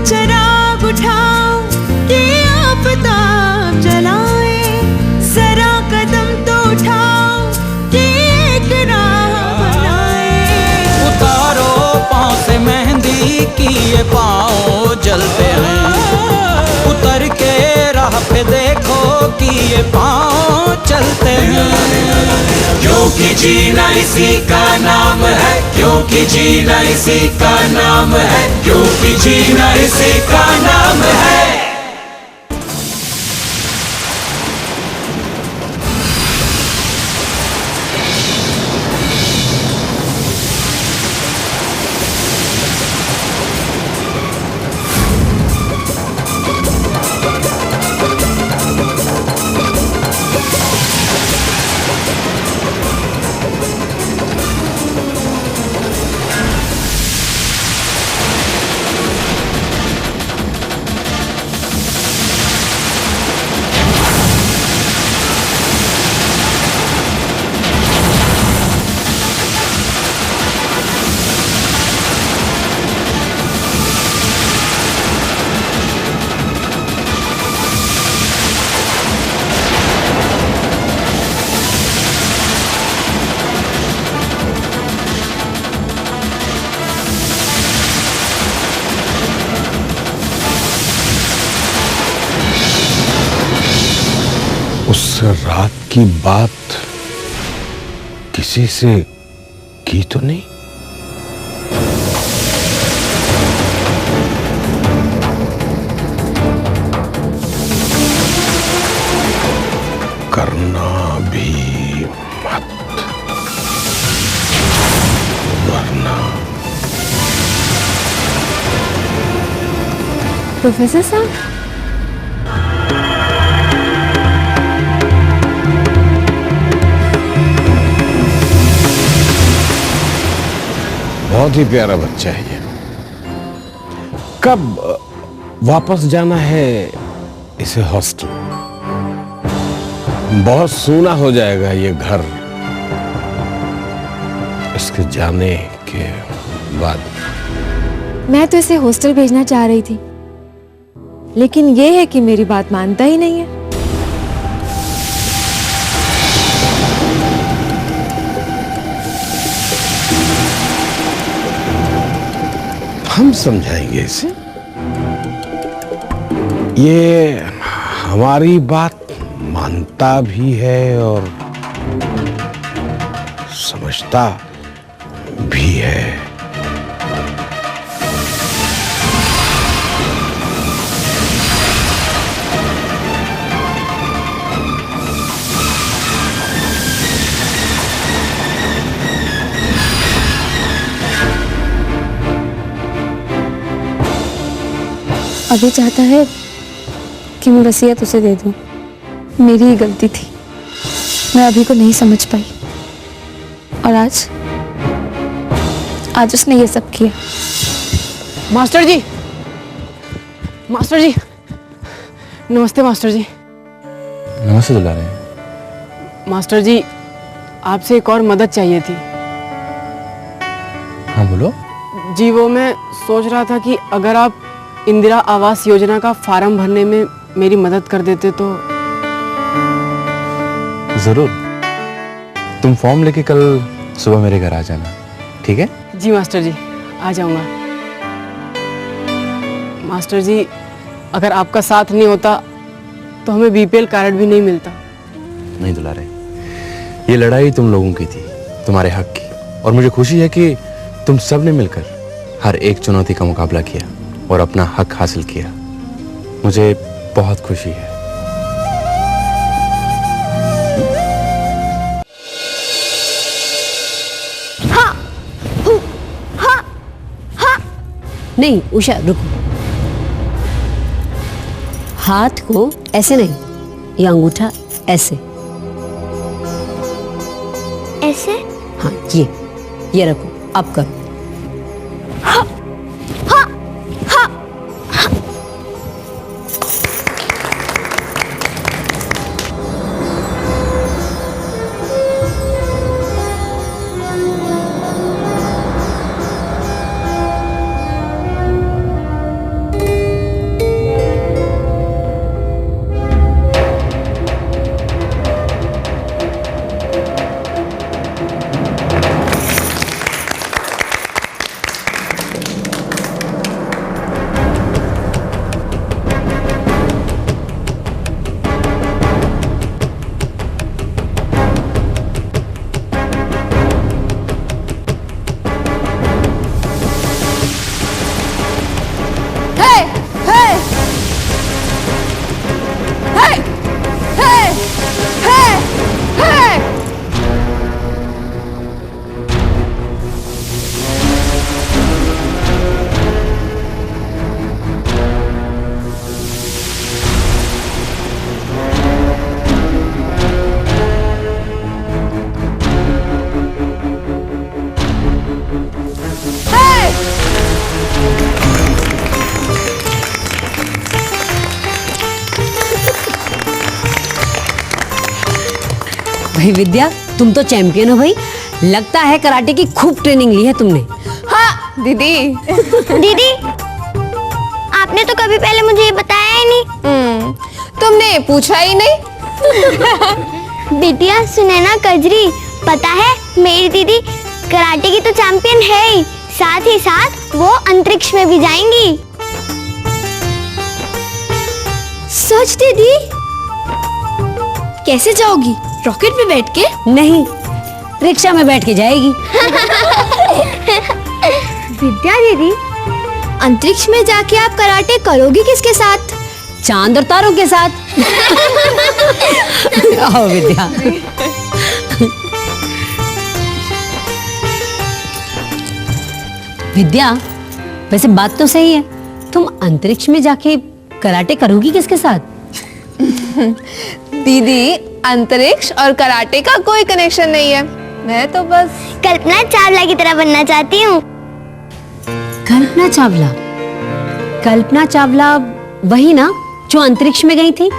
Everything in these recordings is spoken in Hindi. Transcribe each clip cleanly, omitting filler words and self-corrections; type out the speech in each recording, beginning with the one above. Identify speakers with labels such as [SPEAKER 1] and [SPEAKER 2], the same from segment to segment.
[SPEAKER 1] चिराग उठाओ कि आफताब जलाए, जरा कदम तो उठाओ कि एक राह बनाए।
[SPEAKER 2] उतारो पाँव से मेहंदी की ये पाँव जलते हैं, उतर के राह पे देखो कि ये पाँव चलते हैं।
[SPEAKER 3] क्योंकि जीना इसी का नाम है, क्योंकि जीना इसी का नाम है, क्योंकि जीना इसी का नाम है।
[SPEAKER 4] उस रात की बात किसी से की तो नहीं? करना भी मत, वरना।
[SPEAKER 5] प्रोफेसर साहब,
[SPEAKER 4] बहुत ही प्यारा बच्चा है ये। कब वापस जाना है इसे हॉस्टल? बहुत सूना हो जाएगा ये घर इसके जाने के बाद।
[SPEAKER 5] मैं तो इसे हॉस्टल भेजना चाह रही थी, लेकिन ये है कि मेरी बात मानता ही नहीं है।
[SPEAKER 4] हम समझाएंगे इसे। ये हमारी बात मानता भी है और समझता भी है।
[SPEAKER 5] अभी चाहता है कि मैं वसीयत उसे दे दूं। मेरी ही गलती थी, मैं अभी को नहीं समझ पाई और आज उसने ये सब किया।
[SPEAKER 6] मास्टर जी, मास्टर जी, नमस्ते मास्टर जी।
[SPEAKER 7] नमस्ते दुलारे।
[SPEAKER 6] मास्टर जी, आपसे एक और मदद चाहिए थी।
[SPEAKER 7] हाँ बोलो।
[SPEAKER 6] जी वो मैं सोच रहा था कि अगर आप इंदिरा आवास योजना का फॉर्म भरने में मेरी मदद कर देते तो।
[SPEAKER 7] जरूर, तुम फॉर्म लेके कल सुबह मेरे घर आ जाना, ठीक है?
[SPEAKER 6] जी मास्टर जी, आ जाऊंगा। मास्टर जी, अगर आपका साथ नहीं होता तो हमें बीपीएल कार्ड भी नहीं मिलता।
[SPEAKER 7] नहीं दुलारे, ये लड़ाई तुम लोगों की थी, तुम्हारे हक की, और मुझे खुशी है कि तुम सब ने मिलकर हर एक चुनौती का मुकाबला किया और अपना हक हासिल किया। मुझे बहुत खुशी है।
[SPEAKER 8] नहीं उषा, रुको। हाथ को ऐसे नहीं, ये अंगूठा ऐसे।
[SPEAKER 9] ऐसे?
[SPEAKER 8] हाँ, ये रखो, अब करो। भाई विद्या, तुम तो चैंपियन हो भाई। लगता है कराटे की खूब ट्रेनिंग ली है तुमने।
[SPEAKER 9] हाँ दीदी।
[SPEAKER 10] दीदी आपने तो कभी पहले मुझे ये बताया ही नहीं।
[SPEAKER 9] तुमने पूछा ही नहीं।
[SPEAKER 10] बिटिया सुनैना कजरी, पता है मेरी दीदी कराटे की तो चैंपियन है ही, साथ ही साथ वो अंतरिक्ष में भी जाएंगी।
[SPEAKER 5] सच दीदी? कैसे जाओगी? रॉकेट में बैठ के?
[SPEAKER 8] नहीं, रिक्शा में बैठ के जाएगी।
[SPEAKER 10] विद्या दीदी,
[SPEAKER 5] अंतरिक्ष में जाके आप कराटे करोगी किसके साथ?
[SPEAKER 8] चांद और तारों के साथ। आओ विद्या। विद्या, वैसे बात तो सही है, तुम अंतरिक्ष में जाके कराटे करोगी किसके साथ?
[SPEAKER 9] दीदी अंतरिक्ष और कराटे का कोई कनेक्शन नहीं है, मैं तो बस
[SPEAKER 10] कल्पना चावला की तरह बनना चाहती हूँ।
[SPEAKER 8] कल्पना चावला? कल्पना चावला वही ना जो अंतरिक्ष में गई थी?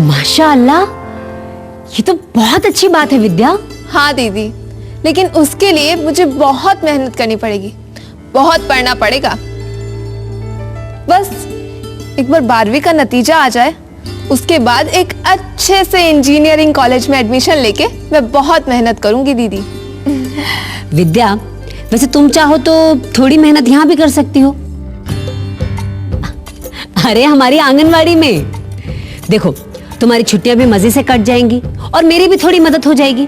[SPEAKER 8] माशाअल्लाह, ये तो बहुत अच्छी बात है विद्या।
[SPEAKER 9] हाँ दीदी, लेकिन उसके लिए मुझे बहुत मेहनत करनी पड़ेगी, बहुत पढ़ना पड़ेगा। बस एक बार 12वीं का नतीजा आ जाए, उसके बाद एक अच्छे से इंजीनियरिंग कॉलेज में एडमिशन लेके मैं बहुत मेहनत करूंगी दीदी।
[SPEAKER 8] विद्या, वैसे तुम चाहो तो थोड़ी मेहनत यहाँ भी कर सकती हो। अरे हमारी आंगनवाड़ी में देखो, तुम्हारी छुट्टियां भी मजे से कट जाएंगी और मेरी भी थोड़ी मदद हो जाएगी।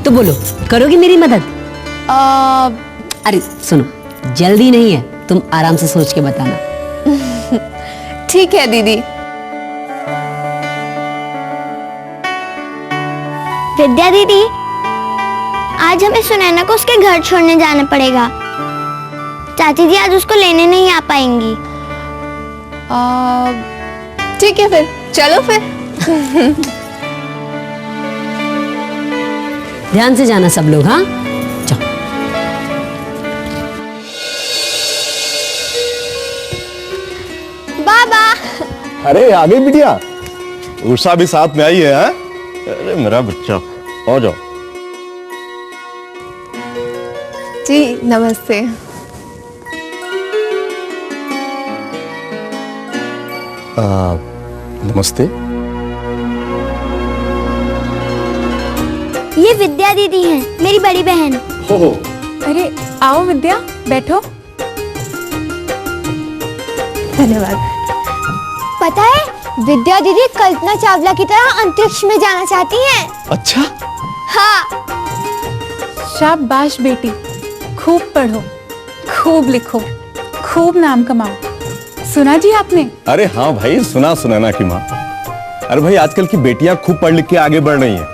[SPEAKER 8] तो बोलो, करोगी मेरी मदद? अरे सुनो, जल्दी नहीं है, तुम आराम से सोच के बताना।
[SPEAKER 9] ठीक है दीदी।
[SPEAKER 10] विद्या दीदी, आज हमें सुनैना को उसके घर छोड़ने जाना पड़ेगा। चाची जी आज उसको लेने नहीं आ पाएंगी।
[SPEAKER 9] ठीक है फिर, चलो फिर।
[SPEAKER 8] ध्यान से जाना सब लोग। हाँ, जाओ।
[SPEAKER 10] बाबा।
[SPEAKER 11] अरे आ गई बिटिया, उषा भी साथ में आई है। हाँ? अरे मेरा बच्चा, आ जाओ।
[SPEAKER 9] जी नमस्ते।
[SPEAKER 11] नमस्ते।
[SPEAKER 10] ये विद्या दीदी हैं, मेरी बड़ी बहन।
[SPEAKER 11] हो।
[SPEAKER 9] अरे आओ विद्या, बैठो। धन्यवाद।
[SPEAKER 10] पता है विद्या दीदी कल्पना चावला की तरह अंतरिक्ष में जाना चाहती हैं।
[SPEAKER 11] अच्छा?
[SPEAKER 10] हाँ।
[SPEAKER 12] शाबाश बेटी, खूब पढ़ो, खूब लिखो, खूब नाम कमाओ। सुना जी आपने?
[SPEAKER 11] अरे हाँ भाई, सुना सुनैना की माँ। अरे भाई, आजकल की बेटियां खूब पढ़ लिख के आगे बढ़ रही हैं।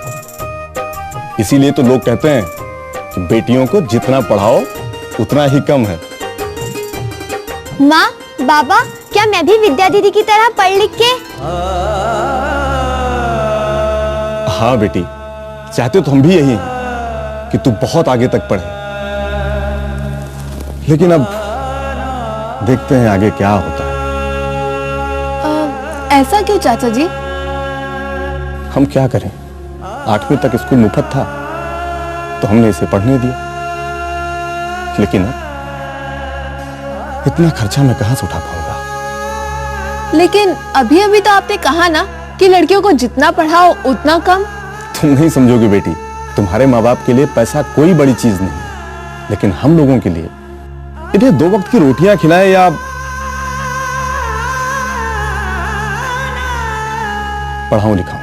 [SPEAKER 11] इसीलिए तो लोग कहते हैं कि बेटियों को जितना पढ़ाओ उतना ही कम है।
[SPEAKER 10] माँ, बाबा, क्या मैं भी विद्या दीदी की तरह पढ़ लिख के?
[SPEAKER 11] हाँ बेटी, चाहते तो हम भी यही हैं कि तू बहुत आगे तक पढ़े, लेकिन अब देखते हैं आगे क्या होता है।
[SPEAKER 9] ऐसा क्यों चाचा जी?
[SPEAKER 11] हम क्या करें, 8वीं तक स्कूल मुफ्त था तो हमने इसे पढ़ने दिया, लेकिन अब इतना खर्चा मैं कहां से उठा पाऊंगा।
[SPEAKER 9] लेकिन अभी अभी तो आपने कहा ना कि लड़कियों को जितना पढ़ाओ उतना कम।
[SPEAKER 11] तुम नहीं समझोगे बेटी, तुम्हारे माँ बाप के लिए पैसा कोई बड़ी चीज नहीं है, लेकिन हम लोगों के लिए इन्हें 2 वक्त की रोटियां खिलाए या पढ़ाऊं लिखाऊं,